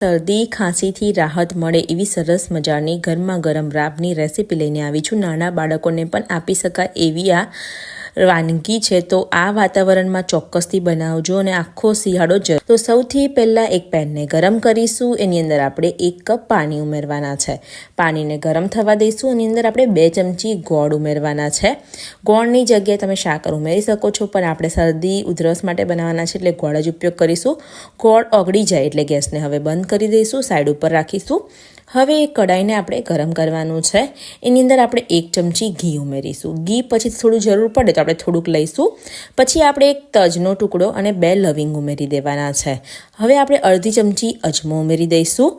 શરદી ખાંસીથી રાહત મળે એવી સરસ મજાની ગરમા ગરમ રાબની રેસીપી લઈને આવી છું। નાના બાળકોને પણ આપી શકાય એવી આ વાનગી છે, તો આ વાતાવરણમાં ચોક્કસથી બનાવજો અને આખો શિયાળો જ। તો સૌથી પહેલાં એક પેનને ગરમ કરીશું। એની અંદર આપણે 1 કપ પાણી ઉમેરવાના છે। પાણીને ગરમ થવા દઈશું। એની અંદર આપણે 2 ચમચી ગોળ ઉમેરવાના છે। ગોળની જગ્યાએ તમે સાકર ઉમેરી શકો છો, પણ આપણે શરદી ઉધરસ માટે બનાવવાના છે એટલે ગોળ જ ઉપયોગ કરીશું। ગોળ ઓગળી જાય એટલે ગેસને હવે બંધ કરી દઈશું, સાઈડ ઉપર રાખીશું। હવે એક કડાઈને આપણે ગરમ કરવાનું છે। એની અંદર આપણે 1 ચમચી ઘી ઉમેરીશું। ઘી પછી થોડું જરૂર પડે તો આપણે થોડુંક લઈશું। પછી આપણે એક તજનો ટુકડો અને 2 લવિંગ ઉમેરી દેવાના છે। હવે આપણે અડધી ચમચી અજમો ઉમેરી દઈશું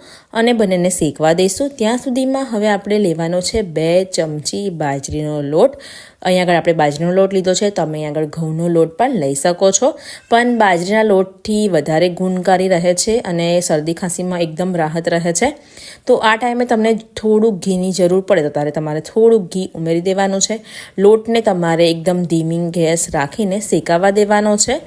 અને બંનેને શેકવા દઈશું। ત્યાં સુધીમાં હવે આપણે લેવાનો છે 2 ચમચી બાજરીનો લોટ। અહીંયા આગળ આપણે બાજરીનો લોટ લીધો છે, તમે અહીંયા આગળ ઘઉંનો લોટ પણ લઈ શકો છો, પણ બાજરીના લોટથી વધારે ગુણકારી રહે છે અને શરદી ખાંસીમાં એકદમ રાહત રહે છે। તો આ ટાઈમે તમને થોડુંક ઘીની જરૂર પડે તો તમારે થોડુંક ઘી ઉમેરી દેવાનું છે। લોટને તમારે એકદમ ધીમી ગેસ રાખીને શેકાવા દેવાનો છે।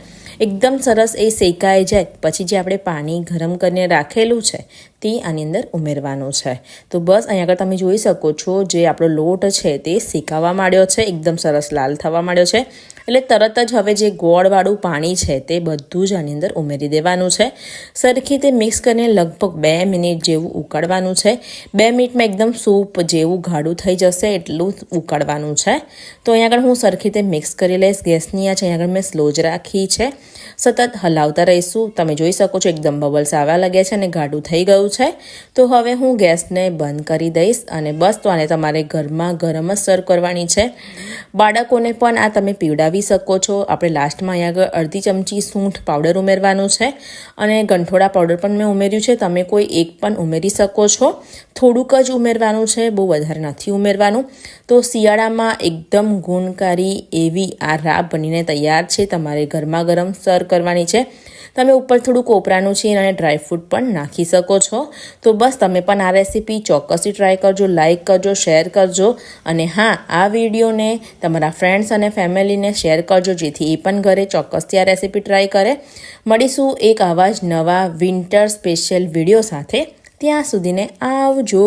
એકદમ સરસ એ શેકાઈ જાય પછી જે આપણે પાણી ગરમ કરીને રાખેલું છે તે આની અંદર ઉમેરવાનું છે। તો બસ અહીંયા આગળ તમે જોઈ શકો છો, જે આપણો લોટ છે તે શેકાવા માંડ્યો છે, એકદમ સરસ લાલ થવા માંડ્યો છે। એટલે તરત જ હવે જે ગોળવાળું પાણી છે તે બધું જ આની અંદર ઉમેરી દેવાનું છે। સરખી રીતે મિક્સ કરીને લગભગ 2 મિનિટ જેવું ઉકાળવાનું છે। 2 મિનિટમાં એકદમ સૂપ જેવું ગાઢું થઈ જશે એટલું ઉકાળવાનું છે। તો અહીંયા આગળ હું સરખી રીતે મિક્સ કરી લઈશ। ગેસની આંચ અહીંયા આગળ મેં સ્લો જ રાખી છે। સતત હલાવતા રહીશું। તમે જોઈ શકો છો એકદમ બબલ્સ આવવા લાગ્યા છે અને ગાઢું થઈ ગયું છે। તો હવે હું ગેસને બંધ કરી દઈશ અને બસ તો આને તમારે ગરમા ગરમ જ સર્વ કરવાની છે। બાળકોને પણ આ તમે પીવડાવી શકો છો। આપણે લાસ્ટમાં અહીંયા આગળ અડધી ચમચી સૂંઠ પાવડર ઉમેરવાનું છે અને ગંઠોડા પાવડર પણ મેં ઉમેર્યું છે, તમે કોઈ એક પણ ઉમેરી શકો છો। થોડુંક જ ઉમેરવાનું છે, બહુ વધારે નથી ઉમેરવાનું। તો શિયાળામાં એકદમ ગુણકારી એવી આ રાબ બનીને તૈયાર છે, તમારે ગરમા ગરમ સર્વ કરવાની છે। તમે ઉપર થોડું કોપરાનું છીણ અને ડ્રાયફ્રૂટ પણ નાખી શકો છો। તો બસ તમે પણ આ રેસીપી ચોક્કસથી ટ્રાય કરજો, લાઇક કરજો, શેર કરજો અને હા, આ વિડીયોને તમારા ફ્રેન્ડ્સ અને ફેમિલીને શેર કરજો, જેથી એ પણ ઘરે ચોક્કસથી આ રેસીપી ટ્રાય કરે। મળીશું એક આવા જ નવા વિન્ટર સ્પેશિયલ વિડીયો સાથે। ત્યાં સુધીને આવજો।